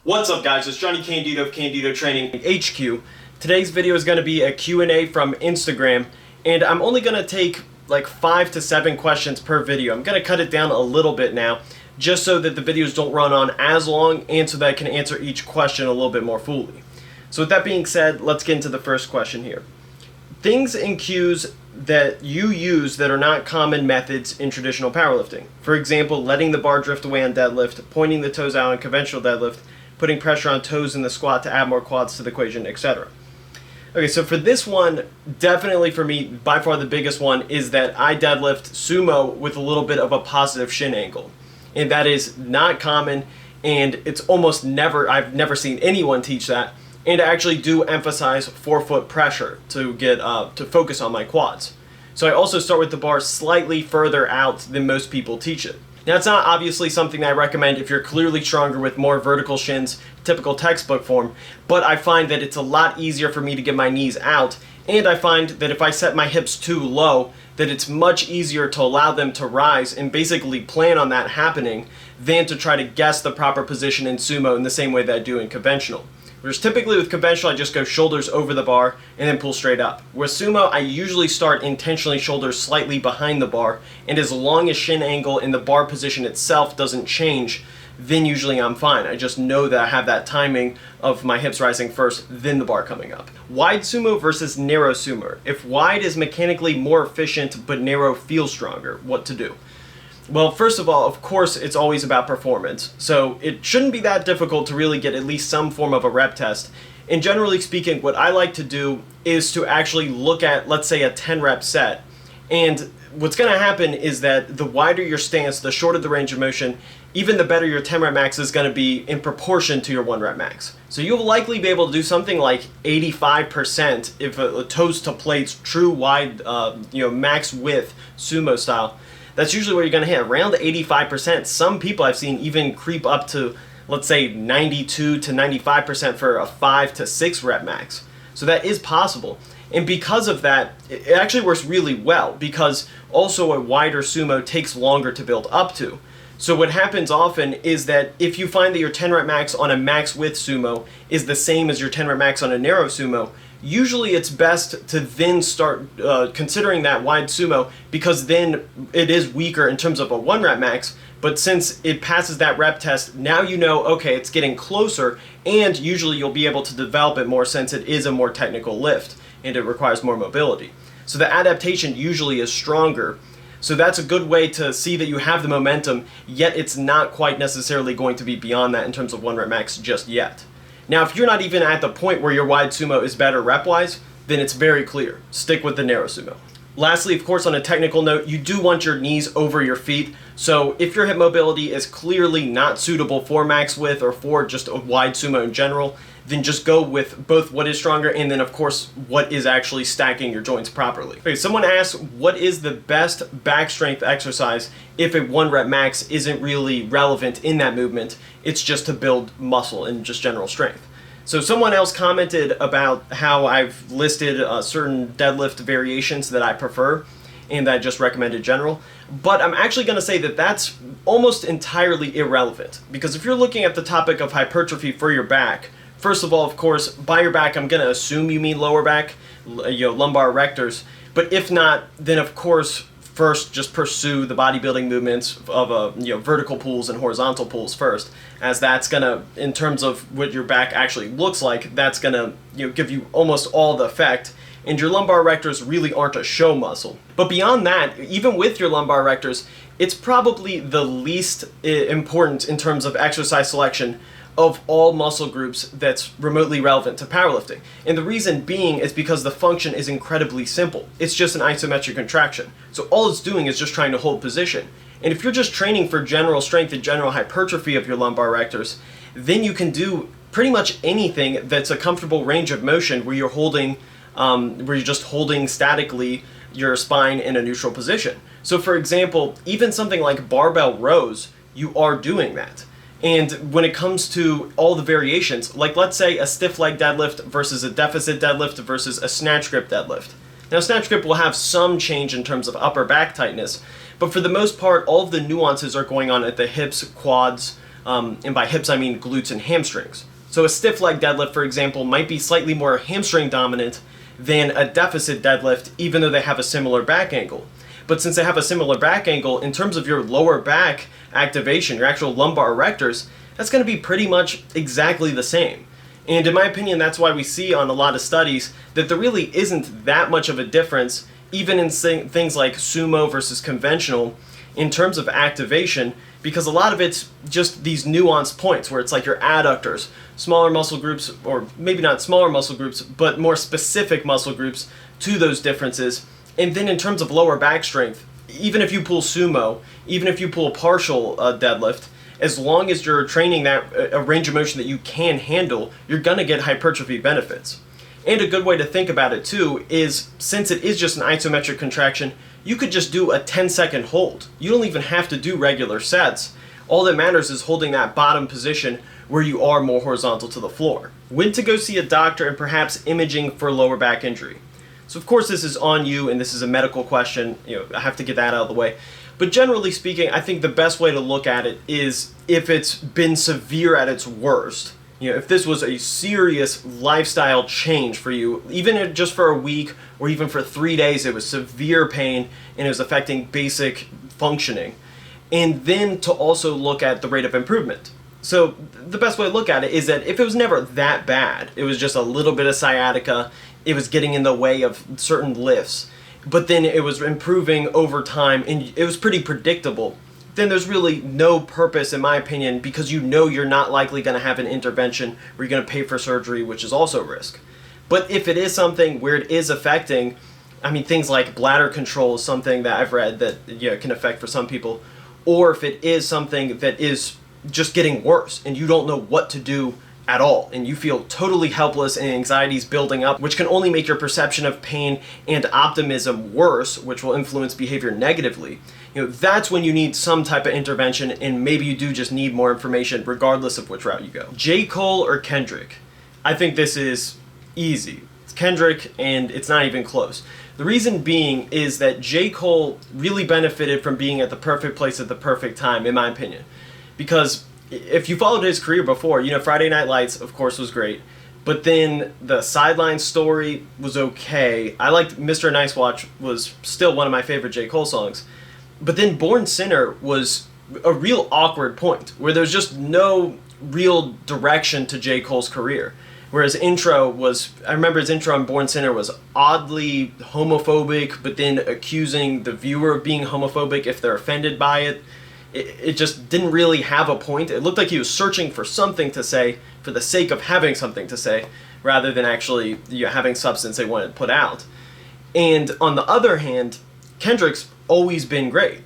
What's up guys, it's Johnny Candido of Candido Training HQ. Today's video is going to be a Q&A from Instagram, and I'm only going to take like 5 to 7 questions per video. I'm going to cut it down a little bit now, just so that the videos don't run on as long and so that I can answer each question a little bit more fully. So with that being said, let's get into the first question here. Things and cues that you use that are not common methods in traditional powerlifting. For example, letting the bar drift away on deadlift, pointing the toes out on conventional deadlift, putting pressure on toes in the squat to add more quads to the equation, etc. Okay, so for this one, definitely for me, by far the biggest one is that I deadlift sumo with a little bit of a positive shin angle. And that is not common, and it's almost never, I've never seen anyone teach that. And I actually do emphasize forefoot pressure to get to focus on my quads. So I also start with the bar slightly further out than most people teach it. Now, it's not obviously something that I recommend if you're clearly stronger with more vertical shins, typical textbook form, but I find that it's a lot easier for me to get my knees out, and I find that if I set my hips too low, that it's much easier to allow them to rise and basically plan on that happening than to try to guess the proper position in sumo in the same way that I do in conventional. Whereas typically with conventional, I just go shoulders over the bar and then pull straight up. With sumo, I usually start intentionally shoulders slightly behind the bar, and as long as shin angle in the bar position itself doesn't change, then usually I'm fine. I just know that I have that timing of my hips rising first, then the bar coming up. Wide sumo versus narrow sumo. If wide is mechanically more efficient but narrow feels stronger, what to do? Well, first of all, of course, it's always about performance. So it shouldn't be that difficult to really get at least some form of a rep test. And generally speaking, what I like to do is to actually look at, let's say, a 10 rep set. And what's going to happen is that the wider your stance, the shorter the range of motion, even the better your 10 rep max is going to be in proportion to your 1 rep max. So you'll likely be able to do something like 85% if a toes to plates, true wide, max width sumo style. That's usually where you're going to hit, around 85%. Some people I've seen even creep up to, let's say, 92 to 95% for a 5 to 6 rep max. So that is possible. And because of that, it actually works really well, because also a wider sumo takes longer to build up to. So what happens often is that if you find that your 10 rep max on a max width sumo is the same as your 10 rep max on a narrow sumo, usually it's best to then start considering that wide sumo, because then it is weaker in terms of a 1 rep max, but since it passes that rep test, now you know, okay, it's getting closer, and usually you'll be able to develop it more since it is a more technical lift and it requires more mobility. So the adaptation usually is stronger. So that's a good way to see that you have the momentum, yet it's not quite necessarily going to be beyond that in terms of 1 rep max just yet. Now, if you're not even at the point where your wide sumo is better rep-wise, then it's very clear. Stick with the narrow sumo. Lastly, of course, on a technical note, you do want your knees over your feet. So if your hip mobility is clearly not suitable for max width or for just a wide sumo in general, then just go with both what is stronger and then, of course, what is actually stacking your joints properly. Okay, someone asked, what is the best back strength exercise if a 1 rep max isn't really relevant in that movement? It's just to build muscle and just general strength. So someone else commented about how I've listed certain deadlift variations that I prefer and that I just recommended general. But I'm actually going to say that that's almost entirely irrelevant, because if you're looking at the topic of hypertrophy for your back, first of all, of course, by your back, I'm going to assume you mean lower back, lumbar erectors. But if not, then of course, first just pursue the bodybuilding movements of vertical pulls and horizontal pulls first, as that's going to, in terms of what your back actually looks like, that's going to give you almost all the effect. And your lumbar erectors really aren't a show muscle. But beyond that, even with your lumbar erectors, it's probably the least important in terms of exercise selection of all muscle groups that's remotely relevant to powerlifting. And the reason being is because the function is incredibly simple. It's just an isometric contraction. So all it's doing is just trying to hold position. And if you're just training for general strength and general hypertrophy of your lumbar erectors, then you can do pretty much anything that's a comfortable range of motion where you're holding, where you're just holding statically your spine in a neutral position. So for example, even something like barbell rows, you are doing that. And when it comes to all the variations, like let's say a stiff leg deadlift versus a deficit deadlift versus a snatch grip deadlift. Now snatch grip will have some change in terms of upper back tightness, but for the most part, all of the nuances are going on at the hips, quads, and by hips I mean glutes and hamstrings. So a stiff leg deadlift, for example, might be slightly more hamstring dominant than a deficit deadlift, even though they have a similar back angle. But since they have a similar back angle, in terms of your lower back activation, your actual lumbar erectors, that's going to be pretty much exactly the same. And in my opinion, that's why we see on a lot of studies that there really isn't that much of a difference, even in things like sumo versus conventional, in terms of activation, because a lot of it's just these nuanced points where it's like your adductors, smaller muscle groups, or maybe not smaller muscle groups, but more specific muscle groups to those differences. And then in terms of lower back strength, even if you pull sumo, even if you pull a partial deadlift, as long as you're training that a range of motion that you can handle, you're going to get hypertrophy benefits. And a good way to think about it too is, since it is just an isometric contraction, you could just do a 10-second hold. You don't even have to do regular sets. All that matters is holding that bottom position where you are more horizontal to the floor. When to go see a doctor and perhaps imaging for lower back injury. So of course this is on you, and this is a medical question. I have to get that out of the way. But generally speaking, I think the best way to look at it is if it's been severe at its worst. If this was a serious lifestyle change for you, even just for a week or even for 3 days, it was severe pain and it was affecting basic functioning. And then to also look at the rate of improvement. So the best way to look at it is that if it was never that bad, it was just a little bit of sciatica, it was getting in the way of certain lifts, but then it was improving over time and it was pretty predictable, then there's really no purpose, in my opinion, because you're not likely going to have an intervention where you're going to pay for surgery, which is also a risk. But if it is something where it is affecting, things like bladder control is something that I've read that can affect for some people, or if it is something that is just getting worse and you don't know what to do at all, and you feel totally helpless and anxiety's building up, which can only make your perception of pain and optimism worse, which will influence behavior negatively, that's when you need some type of intervention, and maybe you do just need more information regardless of which route you go. J. Cole or Kendrick? I think this is easy. It's Kendrick, and it's not even close. The reason being is that J. Cole really benefited from being at the perfect place at the perfect time, in my opinion. Because if you followed his career before, Friday Night Lights, of course, was great. But then the Sideline Story was okay. I liked Mr. Nice Watch, was still one of my favorite J. Cole songs. But then Born Sinner was a real awkward point, where there's just no real direction to J. Cole's career. Whereas I remember his intro on Born Sinner was oddly homophobic, but then accusing the viewer of being homophobic if they're offended by it. It just didn't really have a point. It looked like he was searching for something to say for the sake of having something to say, rather than actually having substance they wanted to put out. And on the other hand, Kendrick's always been great.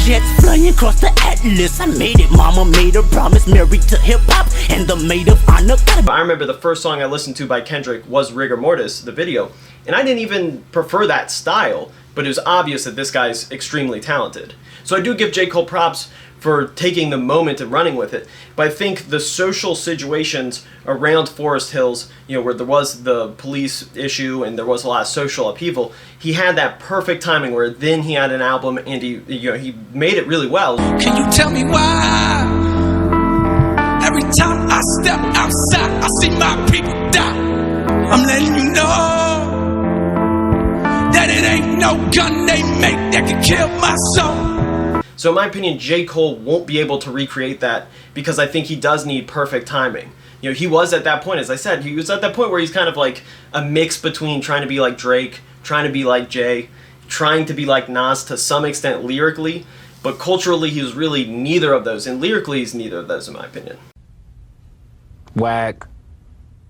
Jets flying across the Atlas. I made it, mama made a promise, married to hip-hop and the maid of honor. I remember the first song I listened to by Kendrick was Rigor Mortis, the video, and I didn't even prefer that style, but it was obvious that this guy's extremely talented. So I do give J. Cole props for taking the moment and running with it, but I think the social situations around Forest Hills, where there was the police issue and there was a lot of social upheaval, he had that perfect timing where then he had an album and he made it really well. Can you tell me why? Every time I step outside, I see my people die. I'm letting you know that it ain't no gun they make that can kill my soul. So in my opinion, J. Cole won't be able to recreate that because I think he does need perfect timing. He was at that point, as I said, he was at that point where he's kind of like a mix between trying to be like Drake, trying to be like Jay, trying to be like Nas to some extent lyrically, but culturally he was really neither of those, and lyrically he's neither of those in my opinion. Whack.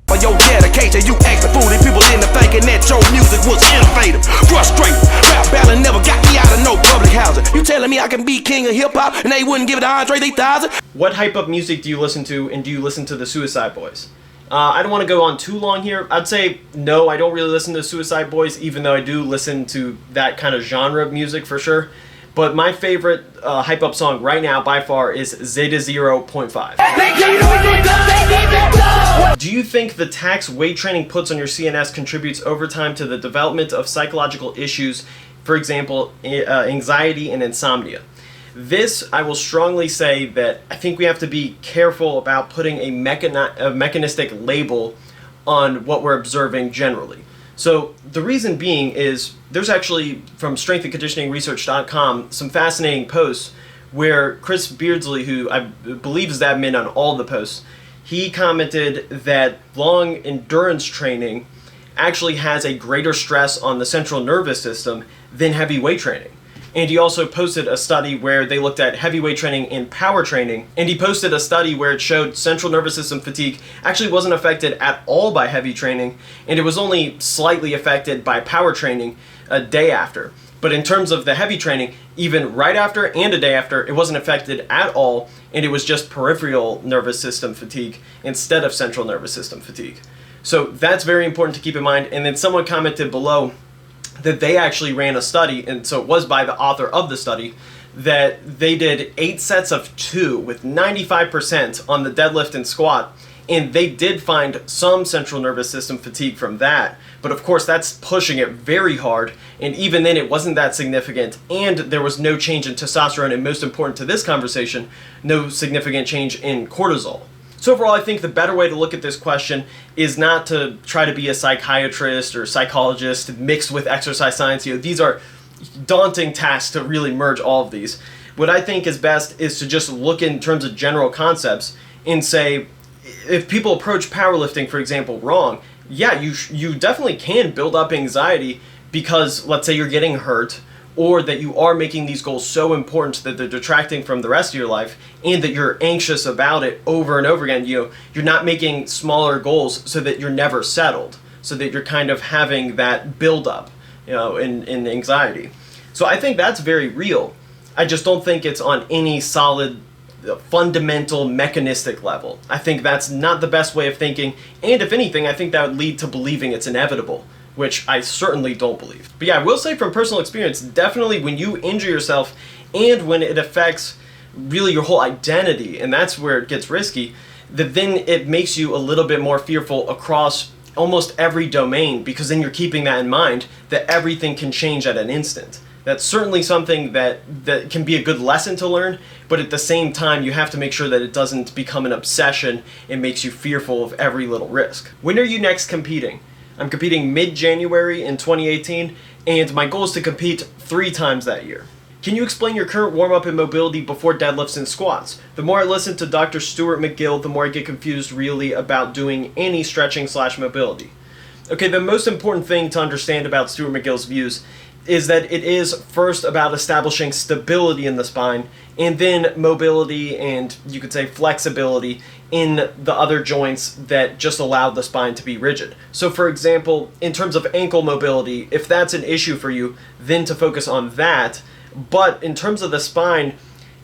For your dedication, you asked the foolish people into thinking that your music was innovative. Frustrated, rap battle never got me out of no public housing. You telling me I can be king of hip hop and they wouldn't give it to Andre 3000? What hype up music do you listen to, and do you listen to the Suicide Boys? I don't want to go on too long here. I'd say no, I don't really listen to Suicide Boys, even though I do listen to that kind of genre of music for sure. But my favorite hype up song right now by far is Zeta 0.5. Do you think the tax weight training puts on your CNS contributes over time to the development of psychological issues, for example, anxiety and insomnia? This, I will strongly say that I think we have to be careful about putting a mechanistic label on what we're observing generally. So the reason being is there's actually, from strengthandconditioningresearch.com, some fascinating posts where Chris Beardsley, who I believe is the admin on all the posts, he commented that long endurance training actually has a greater stress on the central nervous system than heavy weight training. And he also posted a study where they looked at heavyweight training and power training, and he posted a study where it showed central nervous system fatigue actually wasn't affected at all by heavy training, and it was only slightly affected by power training a day after. But in terms of the heavy training, even right after and a day after, it wasn't affected at all, and it was just peripheral nervous system fatigue instead of central nervous system fatigue. So that's very important to keep in mind. And then someone commented below that they actually ran a study, and so it was by the author of the study, that they did 8 sets of 2 with 95% on the deadlift and squat, and they did find some central nervous system fatigue from that, but of course that's pushing it very hard, and even then it wasn't that significant, and there was no change in testosterone, and most important to this conversation, no significant change in cortisol. So overall, I think the better way to look at this question is not to try to be a psychiatrist or psychologist mixed with exercise science. These are daunting tasks to really merge all of these. What I think is best is to just look in terms of general concepts and say, if people approach powerlifting, for example, wrong, yeah, you definitely can build up anxiety because, let's say, you're getting hurt, or that you are making these goals so important that they're detracting from the rest of your life, and that you're anxious about it over and over again. You're not making smaller goals so that you're never settled, so that you're kind of having that buildup, in anxiety. So I think that's very real. I just don't think it's on any solid, fundamental, mechanistic level. I think that's not the best way of thinking, and if anything, I think that would lead to believing it's inevitable, which I certainly don't believe. But yeah, I will say from personal experience, definitely when you injure yourself and when it affects really your whole identity, and that's where it gets risky, that then it makes you a little bit more fearful across almost every domain, because then you're keeping that in mind, that everything can change at an instant. That's certainly something that can be a good lesson to learn, but at the same time, you have to make sure that it doesn't become an obsession and makes you fearful of every little risk. When are you next competing? I'm competing mid-January in 2018, and my goal is to compete 3 times that year. Can you explain your current warm-up and mobility before deadlifts and squats? The more I listen to Dr. Stuart McGill, the more I get confused really about doing any stretching/mobility. Okay, the most important thing to understand about Stuart McGill's views is that it is first about establishing stability in the spine, and then mobility and, you could say, flexibility in the other joints that just allow the spine to be rigid. So for example, in terms of ankle mobility, if that's an issue for you, then to focus on that. But in terms of the spine,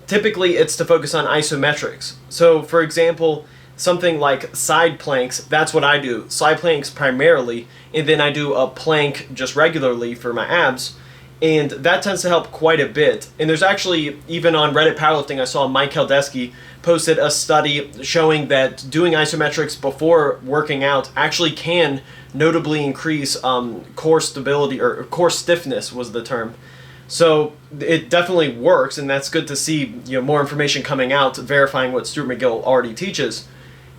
typically it's to focus on isometrics. So for example, something like side planks, that's what I do. Side planks primarily, and then I do a plank just regularly for my abs, and that tends to help quite a bit. And there's actually, even on Reddit Powerlifting, I saw Mike Keldesky posted a study showing that doing isometrics before working out actually can notably increase core stability, or core stiffness was the term. So it definitely works, and that's good to see more information coming out verifying what Stuart McGill already teaches.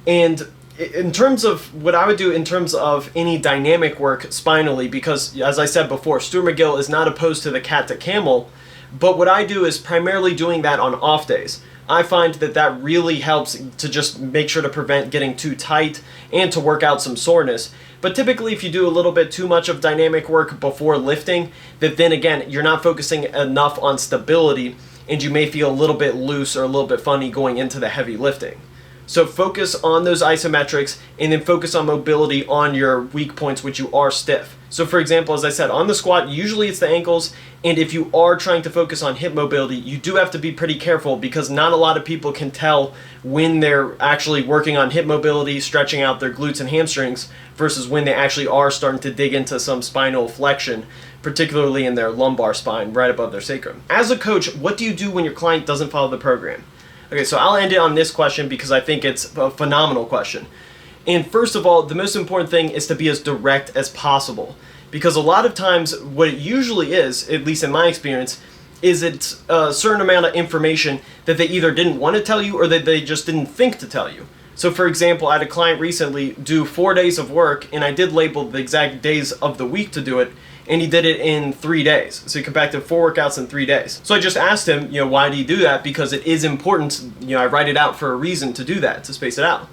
And in terms of what I would do in terms of any dynamic work spinally, because as I said before, Stuart McGill is not opposed to the cat to camel, but what I do is primarily doing that on off days. I find that that really helps to just make sure to prevent getting too tight and to work out some soreness. But typically if you do a little bit too much of dynamic work before lifting, that then again, you're not focusing enough on stability, and you may feel a little bit loose or a little bit funny going into the heavy lifting. So focus on those isometrics, and then focus on mobility on your weak points, which you are stiff. So for example, as I said, on the squat, usually it's the ankles, and if you are trying to focus on hip mobility, you do have to be pretty careful, because not a lot of people can tell when they're actually working on hip mobility, stretching out their glutes and hamstrings, versus when they actually are starting to dig into some spinal flexion, particularly in their lumbar spine, right above their sacrum. As a coach, what do you do when your client doesn't follow the program? Okay, so I'll end it on this question because I think it's a phenomenal question. And first of all, the most important thing is to be as direct as possible. Because a lot of times, what it usually is, at least in my experience, is it a certain amount of information that they either didn't want to tell you or that they just didn't think to tell you. So for example, I had a client recently do 4 days of work, and I did label the exact days of the week to do it, and he did it in 3 days. So he compacted 4 workouts in 3 days. So I just asked him, why do you do that? Because it is important, I write it out for a reason to do that, to space it out.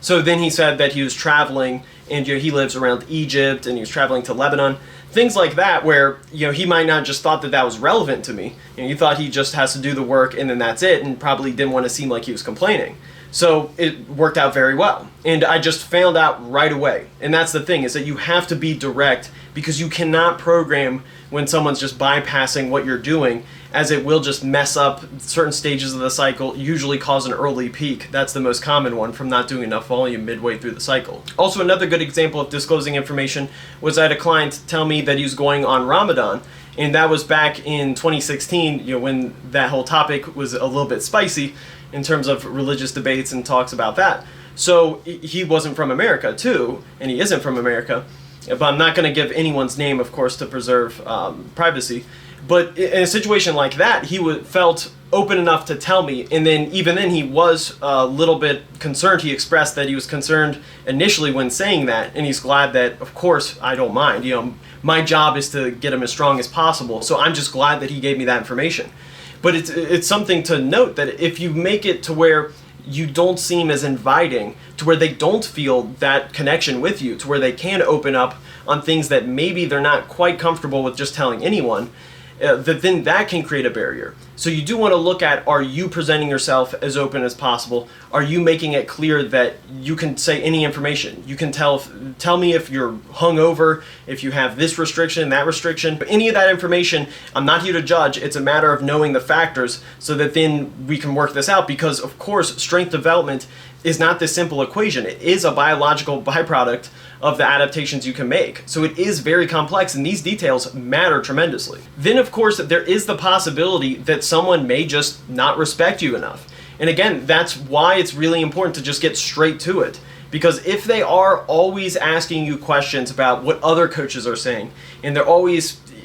So then he said that he was traveling, and he lives around Egypt, and he was traveling to Lebanon. Things like that where, he might not just thought that that was relevant to me. He thought he just has to do the work and then that's it, and probably didn't want to seem like he was complaining. So it worked out very well. And I just found out right away. And that's the thing, is that you have to be direct, because you cannot program when someone's just bypassing what you're doing, as it will just mess up certain stages of the cycle, usually cause an early peak. That's the most common one, from not doing enough volume midway through the cycle. Also, another good example of disclosing information was I had a client tell me that he was going on Ramadan, and that was back in 2016, when that whole topic was a little bit spicy in terms of religious debates and talks about that. So he wasn't from America too, and he isn't from America, but I'm not going to give anyone's name, of course, to preserve privacy. But in a situation like that, he felt open enough to tell me, and then even then he was a little bit concerned. He expressed that he was concerned initially when saying that, and he's glad that, of course, I don't mind. My job is to get him as strong as possible, so I'm just glad that he gave me that information. But it's something to note that if you make it to where you don't seem as inviting, to where they don't feel that connection with you, to where they can open up on things that maybe they're not quite comfortable with just telling anyone, then that can create a barrier. So you do want to look at, are you presenting yourself as open as possible? Are you making it clear that you can say any information? You can tell me if you're hungover, if you have this restriction, that restriction. But any of that information, I'm not here to judge. It's a matter of knowing the factors so that then we can work this out, because of course strength development is not this simple equation. It is a biological byproduct of the adaptations you can make. So it is very complex, and these details matter tremendously. Then of course there is the possibility that someone may just not respect you enough. And again, that's why it's really important to just get straight to it. Because if they are always asking you questions about what other coaches are saying, and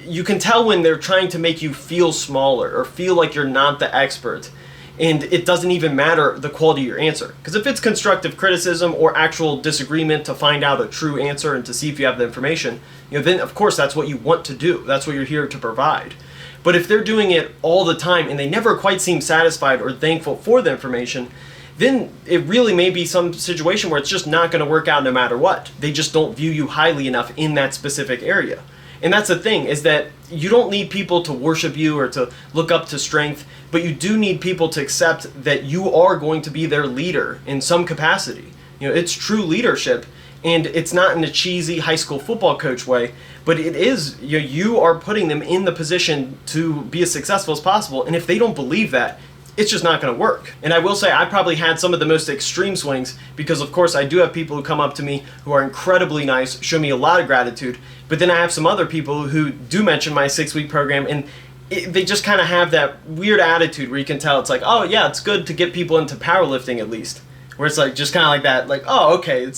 you can tell when they're trying to make you feel smaller or feel like you're not the expert, and it doesn't even matter the quality of your answer. Because if it's constructive criticism or actual disagreement to find out a true answer and to see if you have the information, then of course that's what you want to do. That's what you're here to provide. But if they're doing it all the time and they never quite seem satisfied or thankful for the information, then it really may be some situation where it's just not going to work out no matter what. They just don't view you highly enough in that specific area. And that's the thing, is that you don't need people to worship you or to look up to strength, but you do need people to accept that you are going to be their leader in some capacity. It's true leadership, and it's not in a cheesy high school football coach way, but it is, you are putting them in the position to be as successful as possible, and if they don't believe that, it's just not going to work. And I will say I probably had some of the most extreme swings, because of course I do have people who come up to me who are incredibly nice, show me a lot of gratitude, but then I have some other people who do mention my 6-week program, and they just kind of have that weird attitude where you can tell it's like, oh yeah, it's good to get people into powerlifting at least. Where it's like, just kind of like that, like, oh okay,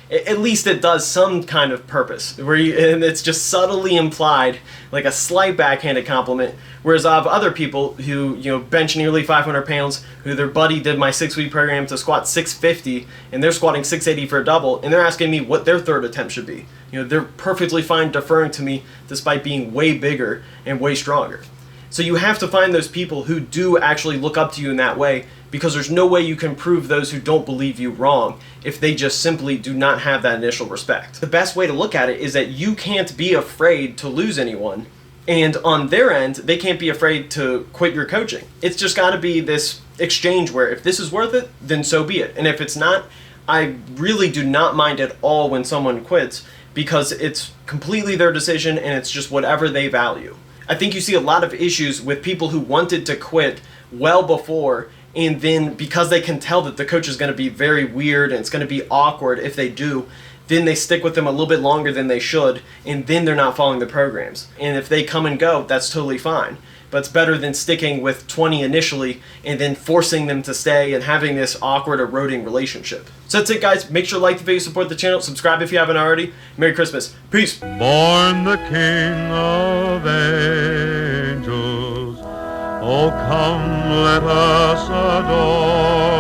at least it does some kind of purpose, and it's just subtly implied, like a slight backhanded compliment. Whereas I have other people who, bench nearly 500 pounds, who their buddy did my 6-week program to squat 650, and they're squatting 680 for a double, and they're asking me what their third attempt should be. They're perfectly fine deferring to me despite being way bigger and way stronger. So you have to find those people who do actually look up to you in that way, because there's no way you can prove those who don't believe you wrong if they just simply do not have that initial respect. The best way to look at it is that you can't be afraid to lose anyone, and on their end, they can't be afraid to quit your coaching. It's just got to be this exchange where if this is worth it, then so be it. And if it's not, I really do not mind at all when someone quits, because it's completely their decision and it's just whatever they value. I think you see a lot of issues with people who wanted to quit well before, and then because they can tell that the coach is going to be very weird and it's going to be awkward if they do, then they stick with them a little bit longer than they should, and then they're not following the programs. And if they come and go, that's totally fine. But it's better than sticking with 20 initially and then forcing them to stay and having this awkward, eroding relationship. So that's it, guys. Make sure to like the video, support the channel, subscribe if you haven't already. Merry Christmas. Peace. Born the King of Angels, Oh, come, let us adore